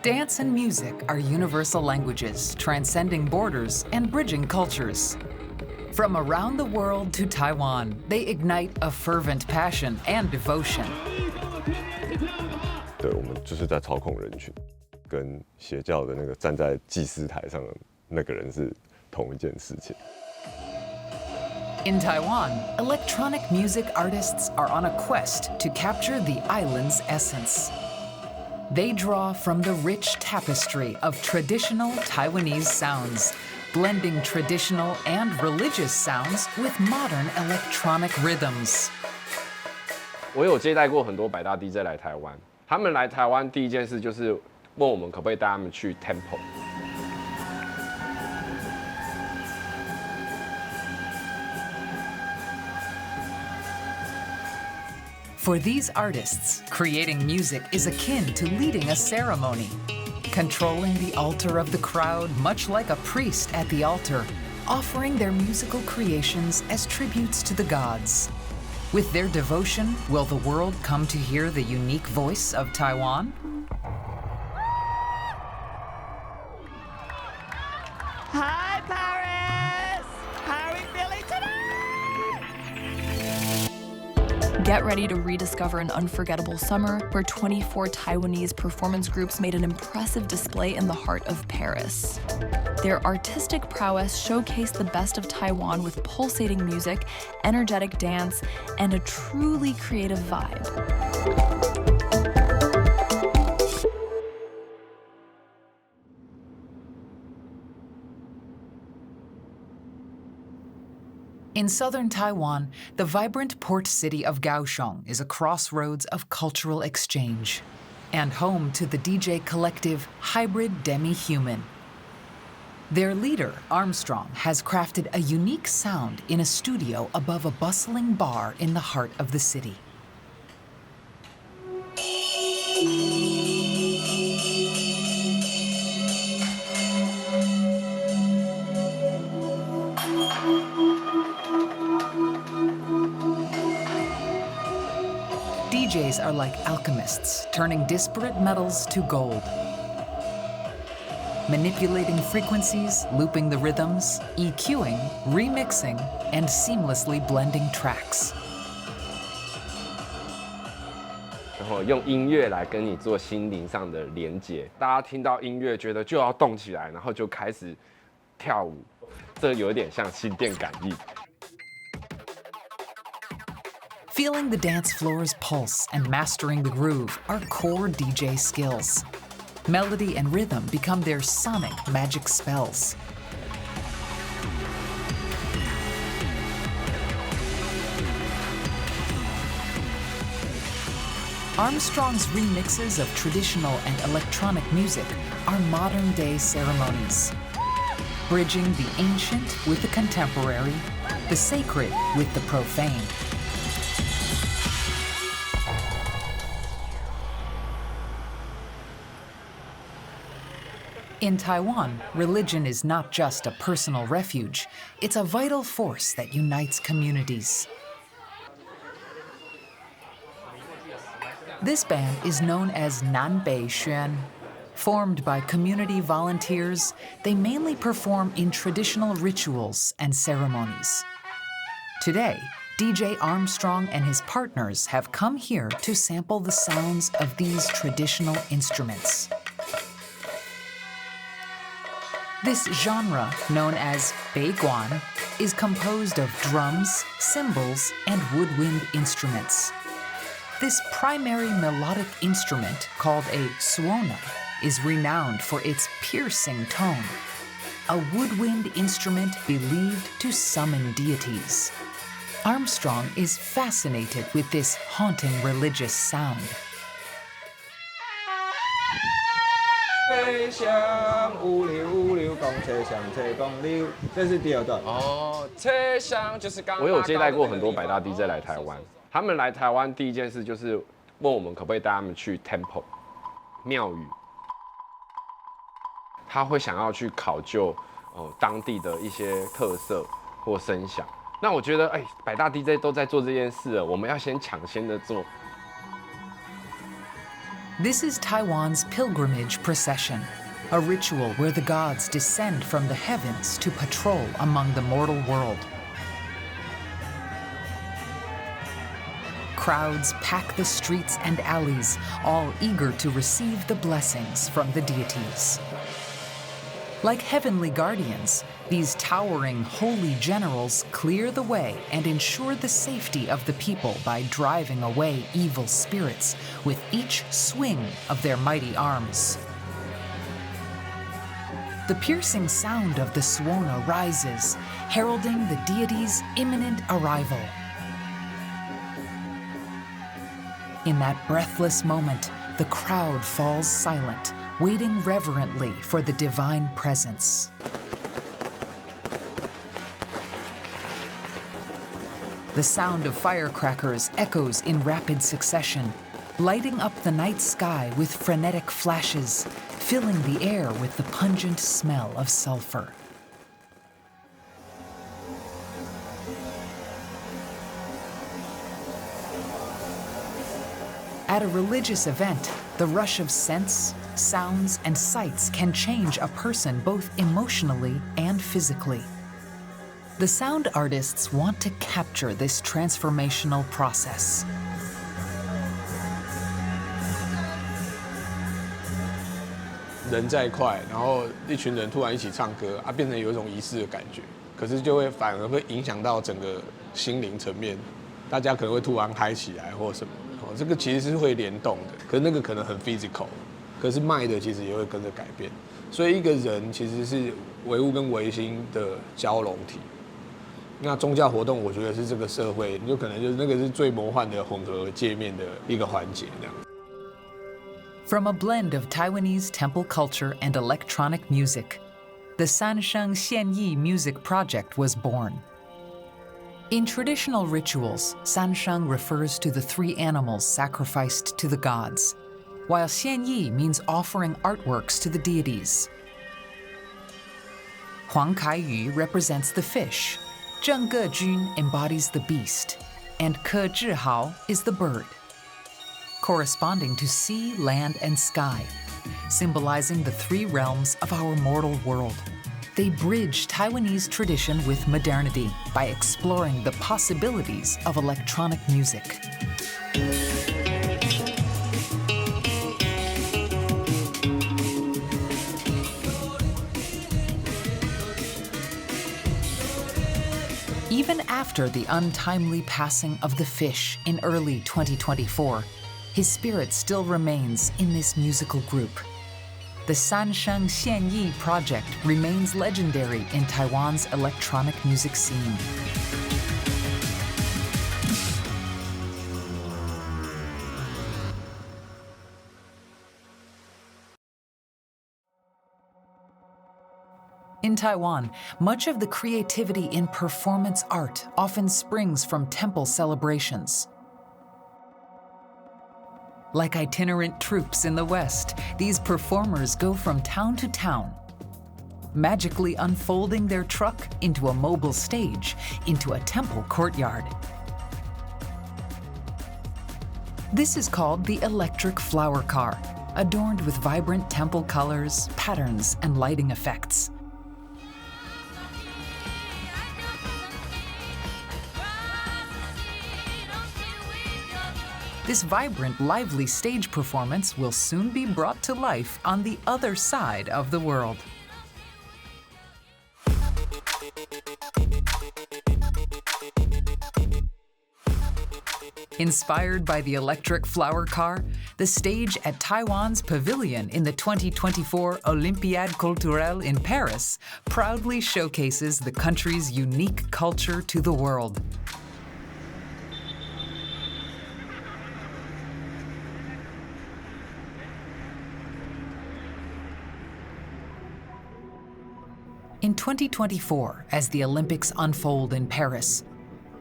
Dance and music are universal languages, transcending borders and bridging cultures. From around the world to Taiwan, they ignite a fervent passion and devotion. 对，我们就是在操控人群，跟邪教的那个站在祭司台上的那个人是同一件事情。In Taiwan, electronic music artists are on a quest to capture the island's essence. They draw from the rich tapestry of traditional Taiwanese sounds, blending traditional and religious sounds with modern electronic rhythms. 我有接待过很多百大 DJ 来台湾，他们来台湾第一件事就是问我们可不可以带他们去 Temple。 For these artists, creating music is akin to leading a ceremony, controlling the altar of the crowd much like a priest at the altar, offering their musical creations as tributes to the gods. With their devotion, will the world come to hear the unique voice of Taiwan? Hi, Paris! How are we feeling today? Get ready to rediscover an unforgettable summer where 24 Taiwanese performance groups made an impressive display in the heart of Paris. Their artistic prowess showcased the best of Taiwan with pulsating music, energetic dance, and a truly creative vibe. In southern Taiwan, the vibrant port city of Kaohsiung is a crossroads of cultural exchange and home to the DJ collective Hybrid Demi-Human. Their leader, Armstrong, has crafted a unique sound in a studio above a bustling bar in the heart of the city. DJs are like alchemists, turning disparate metals to gold. Manipulating frequencies, looping the rhythms, EQing, remixing, and seamlessly blending tracks. 然后用音乐来跟你做心灵上的连接，大家听到音乐觉得就要动起来，然后就开始跳舞，这有点像心电感应。 Feeling the dance floor's pulse and mastering the groove are core DJ skills. Melody and rhythm become their sonic magic spells. Armstrong's remixes of traditional and electronic music are modern-day ceremonies, bridging the ancient with the contemporary, the sacred with the profane. In Taiwan, religion is not just a personal refuge, it's a vital force that unites communities. This band is known as Nanbei Xuan. Formed by community volunteers, they mainly perform in traditional rituals and ceremonies. Today, DJ Armstrong and his partners have come here to sample the sounds of these traditional instruments. This genre, known as beiguan, is composed of drums, cymbals, and woodwind instruments. This primary melodic instrument, called a suona, is renowned for its piercing tone, a woodwind instrument believed to summon deities. Armstrong is fascinated with this haunting religious sound. 车厢五六五六公车厢车公六，这是第二段。哦，车厢就是刚。我有接待过很多百大 DJ 来台湾，他们来台湾第一件事就是问我们可不可以带他们去 Temple 庙宇，他会想要去考究当地的一些特色或声响，那我觉得，百大 DJ 都在做这件事了，我们要先抢先的做。This is Taiwan's pilgrimage procession, a ritual where the gods descend from the heavens to patrol among the mortal world. Crowds pack the streets and alleys, all eager to receive the blessings from the deities. Like heavenly guardians, these towering holy generals clear the way and ensure the safety of the people by driving away evil spirits with each swing of their mighty arms. The piercing sound of the suona rises, heralding the deity's imminent arrival. In that breathless moment, the crowd falls silent, waiting reverently for the divine presence. The sound of firecrackers echoes in rapid succession, lighting up the night sky with frenetic flashes, filling the air with the pungent smell of sulfur. At a religious event, the rush of scents, sounds, and sights can change a person both emotionally and physically. The sound artists want to capture this transformational process. 人在快，然后一群人突然一起唱歌啊，变成有一种仪式的感觉，可是就会反而会影响到整个心灵层面，大家可能会突然嗨起来或什么。这个其实是会联动的，可是那个可能很 physical， 可是卖的其实也会跟着改变。所以一个人其实是唯物跟唯心的交融体。那宗教活动，我觉得是这个社会，就可能就是那个是最魔幻的混合界面的一个环节这样。From a blend of Taiwanese temple culture and electronic music, the Sansheng Xianyi Music Project was born. In traditional rituals, Sansheng refers to the 3 animals sacrificed to the gods, while Xianyi means offering artworks to the deities. Huang Kaiyu represents the fish, Zheng Gejun embodies the beast, and Ke Zhihao is the bird, corresponding to sea, land, and sky, symbolizing the 3 realms of our mortal world. They bridge Taiwanese tradition with modernity by exploring the possibilities of electronic music. Even after the untimely passing of the fish in early 2024, his spirit still remains in this musical group. The Sansheng Xianyi project remains legendary in Taiwan's electronic music scene. In Taiwan, much of the creativity in performance art often springs from temple celebrations. Like itinerant troops in the West, these performers go from town to town, magically unfolding their truck into a mobile stage, into a temple courtyard. This is called the electric flower car, adorned with vibrant temple colors, patterns, and lighting effects. This vibrant, lively stage performance will soon be brought to life on the other side of the world. Inspired by the electric flower car, the stage at Taiwan's pavilion in the 2024 Olympiade Culturelle in Paris proudly showcases the country's unique culture to the world. In 2024, as the Olympics unfold in Paris,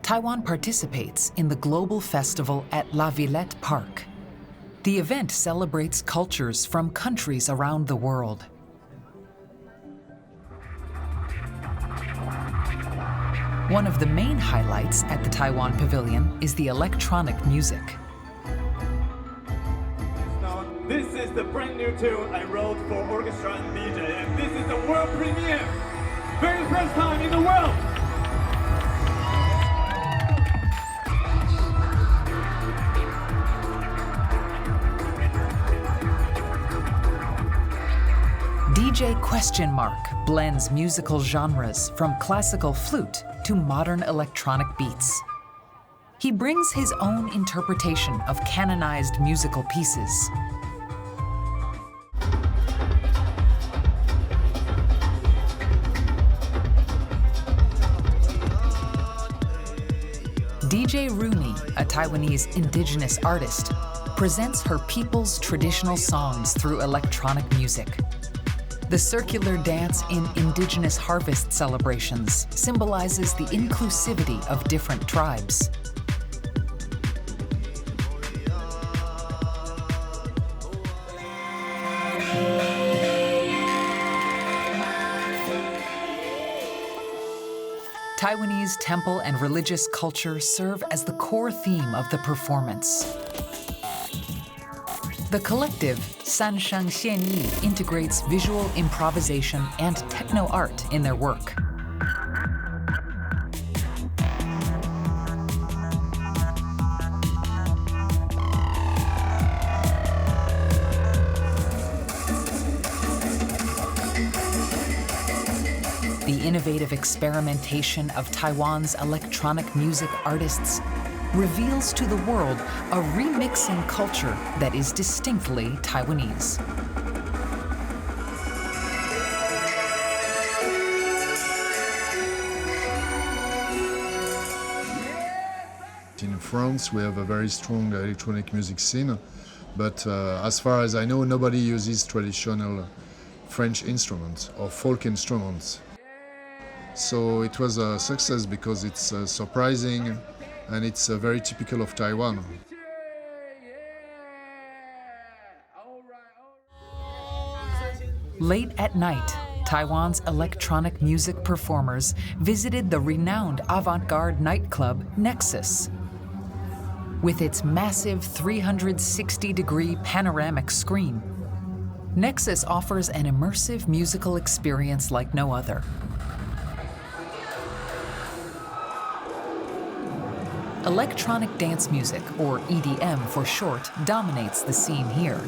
Taiwan participates in the global festival at La Villette Park. The event celebrates cultures from countries around the world. One of the main highlights at the Taiwan Pavilion is the electronic music. Now, this is the brand new tune I wrote for orchestra and DJ, and this is the world premiere! Very first time in the world! DJ Question Mark blends musical genres from classical flute to modern electronic beats. He brings his own interpretation of canonized musical pieces. DJ Rooney, a Taiwanese indigenous artist, presents her people's traditional songs through electronic music. The circular dance in indigenous harvest celebrations symbolizes the inclusivity of different tribes. Taiwanese temple and religious culture serve as the core theme of the performance. The collective Sansheng Xianyi integrates visual improvisation and techno art in their work. The innovative experimentation of Taiwan's electronic music artists reveals to the world a remixing culture that is distinctly Taiwanese. In France, we have a very strong electronic music scene, but as far as I know, nobody uses traditional French instruments or folk instruments. So it was a success because it's surprising and it's very typical of Taiwan. Late at night, Taiwan's electronic music performers visited the renowned avant-garde nightclub Nexus. With its massive 360-degree panoramic screen, Nexus offers an immersive musical experience like no other. Electronic dance music, or EDM for short, dominates the scene here,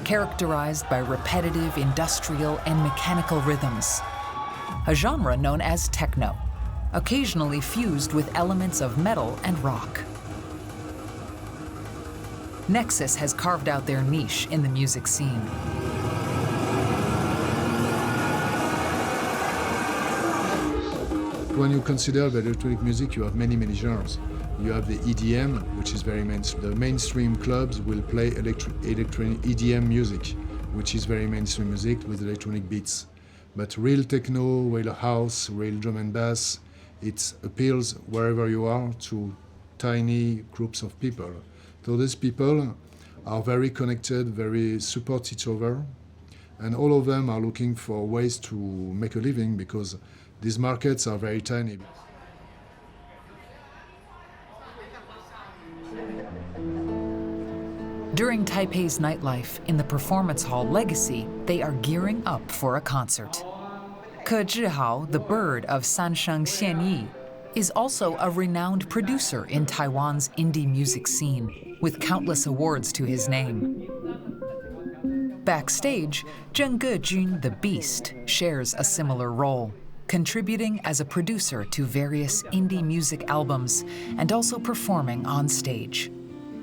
characterized by repetitive industrial and mechanical rhythms, a genre known as techno, occasionally fused with elements of metal and rock. Nexus has carved out their niche in the music scene. When you consider the electronic music, you have many genres. You have the EDM, which is very mainstream. The mainstream clubs will play electronic EDM music, which is very mainstream music with electronic beats. But real techno, real house, real drum and bass, it appeals wherever you are to tiny groups of people. So these people are very connected, very support each other, and all of them are looking for ways to make a living because these markets are very tiny. During Taipei's nightlife in the performance hall Legacy, they are gearing up for a concert. Ke Zhihao, the bird of Sansheng Xianyi, is also a renowned producer in Taiwan's indie music scene, with countless awards to his name. Backstage, Zheng Gejun, the Beast, shares a similar role, contributing as a producer to various indie music albums and also performing on stage.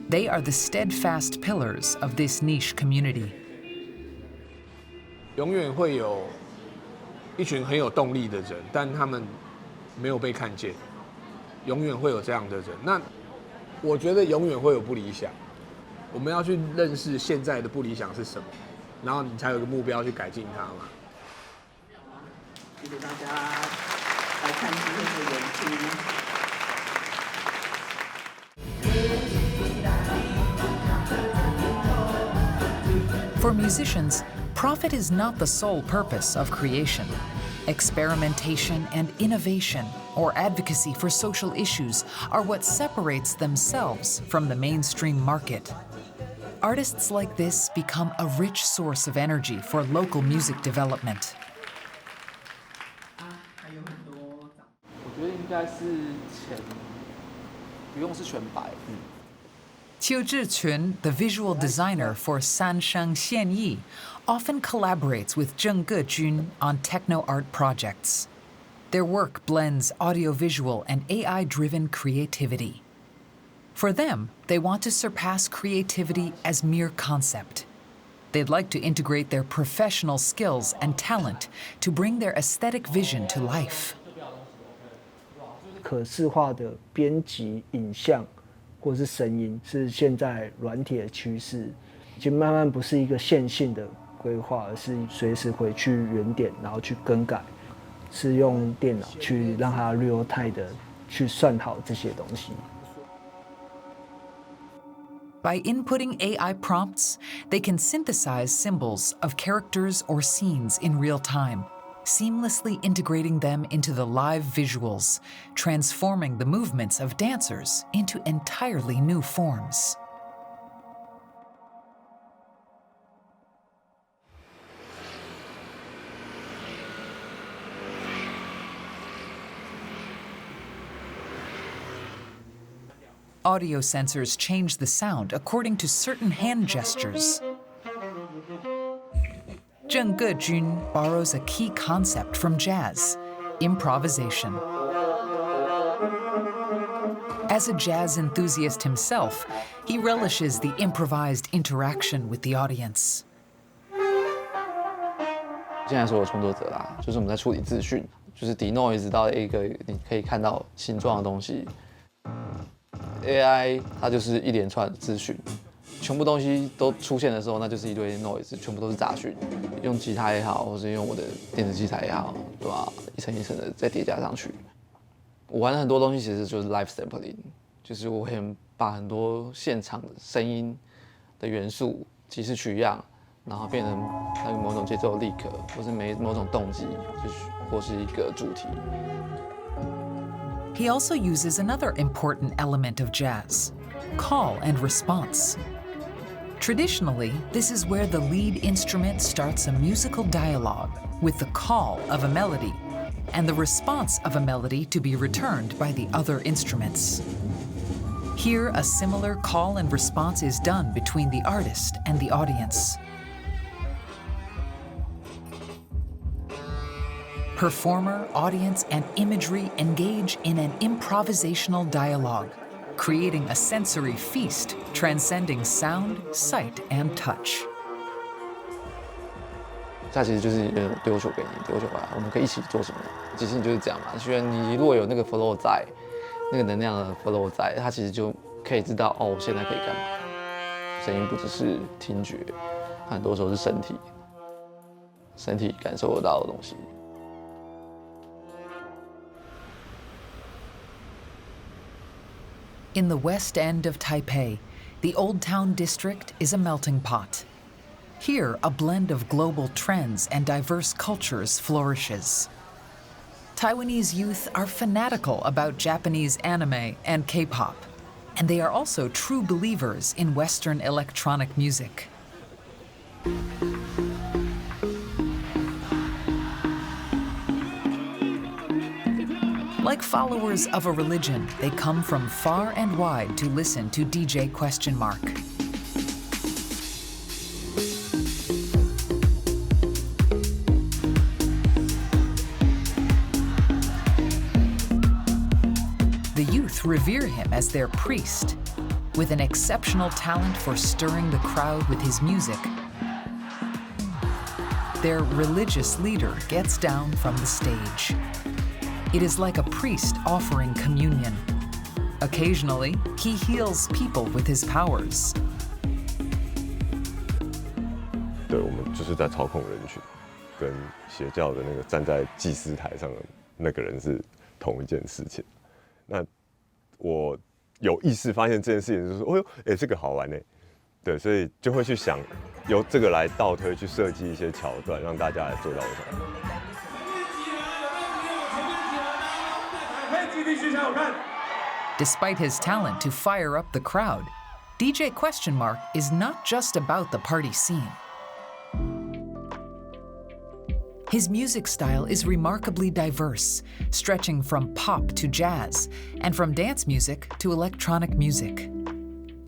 They are the steadfast pillars of this niche community. 永远会有一群很有动力的人，但他们没有被看见。永远会有这样的人。那我觉得永远会有不理想。我们要去认识现在的不理想是什么，然后你才有一个目标去改进它嘛。谢谢大家来看今天的演出。 For musicians, profit is not the sole purpose of creation. Experimentation and innovation or advocacy for social issues are what separates themselves from the mainstream market. Artists like this become a rich source of energy for local music development. 我觉得应该是不用是全白。Qiu Zhiqun, the visual designer for Sansheng Xianyi, often collaborates with Zheng Gejun on techno art projects. Their work blends audiovisual and AI-driven creativity. For them, they want to surpass creativity as mere concept. They'd like to integrate their professional skills and talent to bring their aesthetic vision to life. 可视化的编辑影像或是声音是现在软体的趋势，已经慢慢不是一个线性的规划，而是随时回去原点，然后去更改，是用电脑去让它 real time 的去算好这些东西。By inputting AI prompts, they can synthesize symbols of characters or scenes in real time, seamlessly integrating them into the live visuals, transforming the movements of dancers into entirely new forms. Audio sensors change the sound according to certain hand gestures. Zheng Gejun borrows a key concept from jazz, improvisation. As a jazz enthusiast himself, he relishes the improvised interaction with the audience. 现在所有创作者啦，就是我们在处理资讯，就是 denoise 到一个你可以看到形状的东西。AI 它就是一连串的资讯，全部东西都出现的时候，那就是一堆 noise， 全部都是杂讯。用吉他也好，或是用我的电子器材也好，对吧？一层一层的再叠加上去。我玩的很多东西其实就是 live sampling， 就是我会把很多现场的声音的元素即时取样，然后变成那个某种节奏的 lick， 或是某种动机，或是一个主题。He also uses another important element of jazz, call and response. Traditionally, this is where the lead instrument starts a musical dialogue with the call of a melody and the response of a melody to be returned by the other instruments. Here, a similar call and response is done between the artist and the audience. Performer, audience, and imagery engage in an improvisational dialogue, creating a sensory feast transcending sound, sight, and touch. 它其实就是丢球给你，丢球来，我们可以一起做什么？即兴就是这样嘛。虽然你如果有那个 flow 在，那个能量的 flow 在，它其实就可以知道哦，我现在可以干嘛。声音不只是听觉，很多时候是身体感受得到的东西。In the west end of Taipei, the Old Town District is a melting pot. Here, a blend of global trends and diverse cultures flourishes. Taiwanese youth are fanatical about Japanese anime and K-pop, and they are also true believers in Western electronic music. Like followers of a religion, they come from far and wide to listen to DJ Question Mark. The youth revere him as their priest, with an exceptional talent for stirring the crowd with his music. Their religious leader gets down from the stage. It is like a priest offering communion. Occasionally, he heals people with his powers. 对，我们就是在操控人群，跟邪教的那个站在祭司台上的那个人是同一件事情。那我有意识发现这件事情，就是说，哦呦，这个好玩呢。对，所以就会去想，由这个来倒推，去设计一些桥段，让大家来做到我想。Despite his talent to fire up the crowd, DJ Question Mark is not just about the party scene. His music style is remarkably diverse, stretching from pop to jazz, and from dance music to electronic music.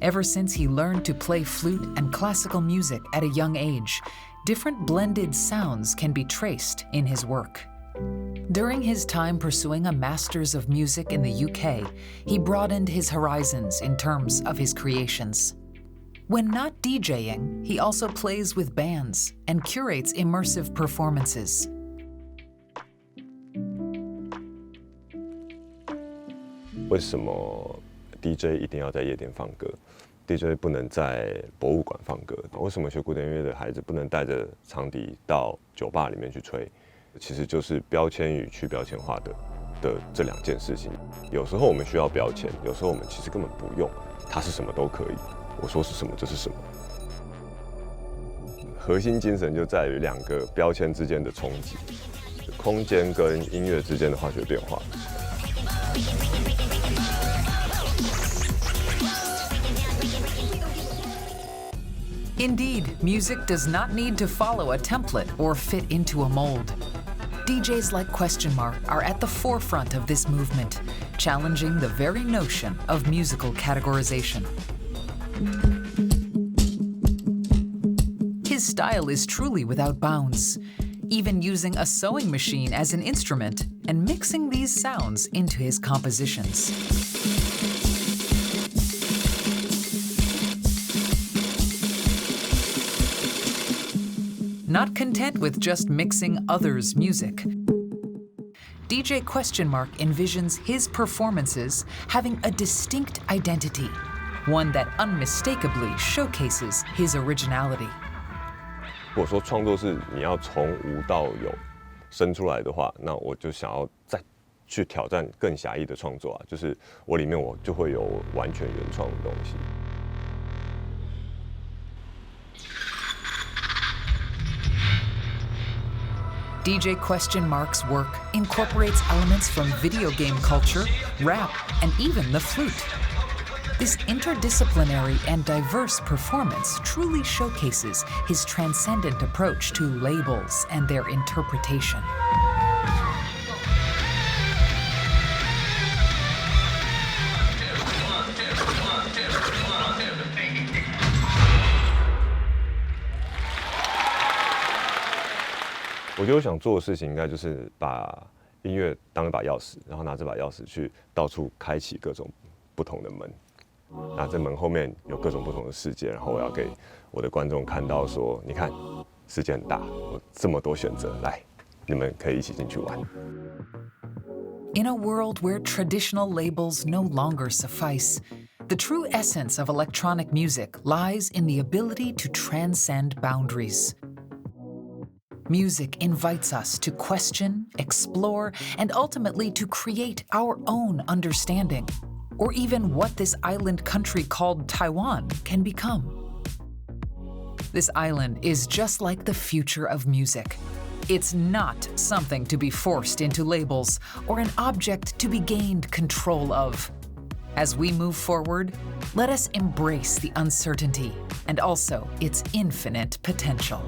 Ever since he learned to play flute and classical music at a young age, different blended sounds can be traced in his work. During his time pursuing a Masters of Music in the UK, he broadened his horizons in terms of his creations. When not DJing, he also plays with bands and curates immersive performances. 为什么 DJ 一定要在夜店放歌 ？DJ 不能在博物馆放歌？为什么学古典音乐的孩子不能带着长笛到酒吧里面去吹？其实就是标签与去标签化的这两件事情。有时候我们需要标签，有时候我们其实根本不用，它是什么都可以。 我说是什么就是什么，核心精神就在于两个标签之间的冲击，空间跟音乐之间的化学变化。Indeed, music does not need to follow a template or fit into a mold. DJs like Question Mark are at the forefront of this movement, challenging the very notion of musical categorization. His style is truly without bounds, even using a sewing machine as an instrument and mixing these sounds into his compositions. Not content with just mixing others' music, DJ Question Mark envisions his performances having a distinct identity, one that unmistakably showcases his originality. 如果说创作是你要从无到有生出来的话，那我就想要再去挑战更狭义的创作啊，就是我里面我就会有完全原创的东西。DJ Question Mark's work incorporates elements from video game culture, rap, and even the flute. This interdisciplinary and diverse performance truly showcases his transcendent approach to labels and their interpretation. "我觉得我想做的事情应该就是把音乐当一把钥匙，然后拿这把钥匙去到处开启各种不同的门。那这门后面有各种不同的世界，然后我要给我的观众看到说，你看，世界很大，有这么多选择，来，你们可以一起进去玩。In a world where traditional labels no longer suffice, the true essence of electronic music lies in the ability to transcend boundaries. Music invites us to question, explore, and ultimately to create our own understanding, or even what this island country called Taiwan can become. This island is just like the future of music. It's not something to be forced into labels or an object to be gained control of. As we move forward, let us embrace the uncertainty and also its infinite potential.